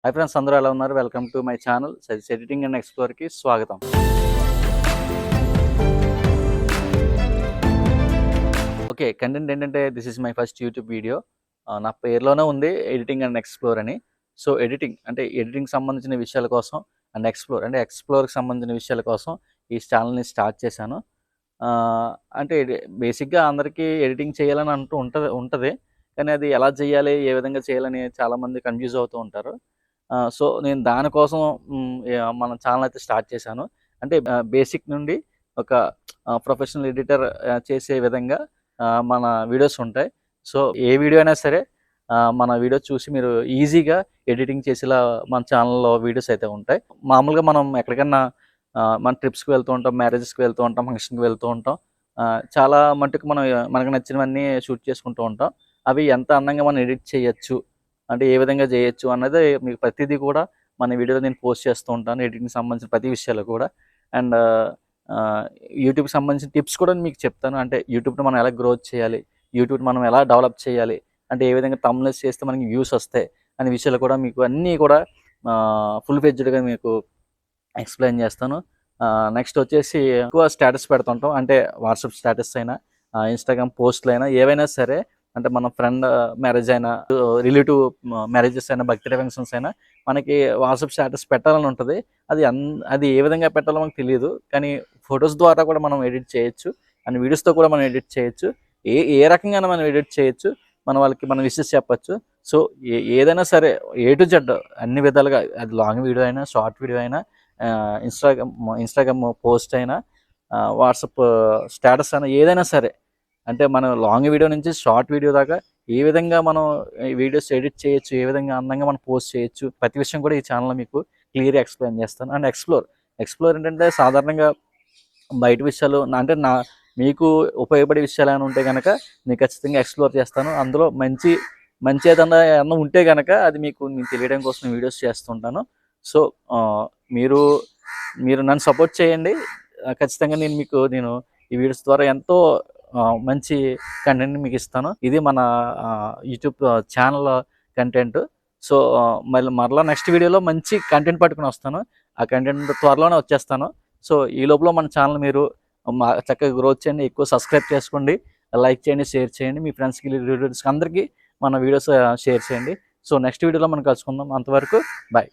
Hi friends, అందరూ ఎలా ఉన్నారు? వెల్కమ్ టు మై ఛానల్ సజెస్ ఎడిటింగ్ అండ్ ఎక్స్ప్లోర్కి స్వాగతం. ఓకే, కంటెంట్ ఏంటంటే this is my first YouTube video. నా పేరులోనే ఉంది ఎడిటింగ్ అండ్ ఎక్స్ప్లోర్ అని. సో ఎడిటింగ్ అంటే ఎడిటింగ్ సంబంధించిన విషయాల కోసం అండ్ ఎక్స్ప్లోర్ అంటే ఎక్స్ప్లోర్కి సంబంధించిన విషయాల కోసం ఈ ఛానల్ని స్టార్ట్ చేశాను. అంటే బేసిక్గా అందరికీ ఎడిటింగ్ చేయాలని ఉంటుంది, కానీ అది ఎలా చేయాలి, ఏ విధంగా చేయాలని చాలామంది కన్ఫ్యూజ్ అవుతూ ఉంటారు. సో నేను దానికోసం మన ఛానల్ అయితే స్టార్ట్ చేశాను. అంటే బేసిక్ నుండి ఒక ప్రొఫెషనల్ ఎడిటర్ చేసే విధంగా మన వీడియోస్ ఉంటాయి. సో ఏ వీడియో అయినా సరే మన వీడియో చూసి మీరు ఈజీగా ఎడిటింగ్ చేసేలా మన ఛానల్లో వీడియోస్ అయితే ఉంటాయి. మామూలుగా మనం ఎక్కడికన్నా మన ట్రిప్స్కి వెళ్తూ ఉంటాం, మ్యారేజెస్కి వెళ్తూ ఉంటాం, ఫంక్షన్కి వెళ్తూ ఉంటాం. చాలా మట్టుకు మనకు నచ్చినవన్నీ షూట్ చేసుకుంటూ ఉంటాం. అవి ఎంత అందంగా మనం ఎడిట్ చేయొచ్చు, అంటే ఏ విధంగా చేయొచ్చు అన్నది మీకు ప్రతిదీ కూడా మన వీడియోలో నేను పోస్ట్ చేస్తూ ఉంటాను, ఎడిటింగ్కి సంబంధించిన ప్రతి విషయాలు కూడా. అండ్ యూట్యూబ్కి సంబంధించిన టిప్స్ కూడా మీకు చెప్తాను. అంటే యూట్యూబ్ని మనం ఎలా గ్రోత్ చేయాలి, యూట్యూబ్ని మనం ఎలా డెవలప్ చేయాలి, అంటే ఏ విధంగా థంబ్నెయిల్స్ చేస్తే మనకి వ్యూస్ వస్తాయి అనే విషయాలు కూడా మీకు అన్నీ కూడా ఫుల్ ఫ్లెడ్జ్డ్గా మీకు ఎక్స్ప్లెయిన్ చేస్తాను. నెక్స్ట్ వచ్చేసి ఎక్కువ స్టేటస్ పెడుతుంటాం, అంటే వాట్సాప్ స్టేటస్ అయినా ఇన్స్టాగ్రామ్ పోస్టులు అయినా ఏవైనా సరే, అంటే మన ఫ్రెండ్ మ్యారేజ్ అయినా, రిలేటివ్ మ్యారేజెస్ అయినా, బర్త్డే ఫంక్షన్స్ అయినా మనకి వాట్సాప్ స్టేటస్ పెట్టాలని ఉంటుంది. అది ఏ విధంగా పెట్టాలో మనకు తెలియదు, కానీ ఫొటోస్ ద్వారా కూడా మనం ఎడిట్ చేయొచ్చు అండ్ వీడియోస్తో కూడా మనం ఎడిట్ చేయొచ్చు. ఏ రకంగా మనం ఎడిట్ చేయొచ్చు, వాళ్ళకి మనం విషెస్ చెప్పచ్చు. సో ఏదైనా సరే ఏ టు జెడ్ అన్ని విధాలుగా, అది లాంగ్ వీడియో అయినా, షార్ట్ వీడియో అయినా, ఇన్స్టాగ్రామ్ పోస్ట్ అయినా, వాట్సాప్ స్టేటస్ అయినా, ఏదైనా సరే, అంటే మనం లాంగ్ వీడియో నుంచి షార్ట్ వీడియో దాకా ఏ విధంగా మనం వీడియోస్ ఎడిట్ చేయొచ్చు, ఏ విధంగా అందంగా మనం పోస్ట్ చేయొచ్చు, ప్రతి విషయం కూడా ఈ ఛానల్లో మీకు క్లియర్గా ఎక్స్ప్లెయిన్ చేస్తాను. అండ్ ఎక్స్ప్లోర్ ఏంటంటే సాధారణంగా బయట విషయాలు, అంటే మీకు ఉపయోగపడే విషయాలు ఏమైనా ఉంటే కనుక నేను ఖచ్చితంగా ఎక్స్ప్లోర్ చేస్తాను. అందులో మంచి ఏదన్నా ఉంటే కనుక అది మీకు నేను తెలియడం కోసం వీడియోస్ చేస్తుంటాను. సో మీరు నన్ను సపోర్ట్ చేయండి. ఖచ్చితంగా నేను ఈ వీడియోస్ ద్వారా ఎంతో మంచి కంటెంట్ మీకు ఇస్తాను. ఇది మన యూట్యూబ్ ఛానల్ కంటెంట్. సో మరలా నెక్స్ట్ వీడియోలో మంచి కంటెంట్ పట్టుకుని వస్తాను. ఆ కంటెంట్ త్వరలోనే వచ్చేస్తాను. సో ఈ లోపల మన ఛానల్ మీరు చక్కగా గ్రోత్ చేయండి, ఎక్కువ సబ్స్క్రైబ్ చేసుకోండి, లైక్ చేయండి, షేర్ చేయండి, మీ ఫ్రెండ్స్కి, రిలేటివ్స్కి అందరికీ మన వీడియోస్ షేర్ చేయండి. సో నెక్స్ట్ వీడియోలో మనం కలుసుకుందాం. అంతవరకు బాయ్.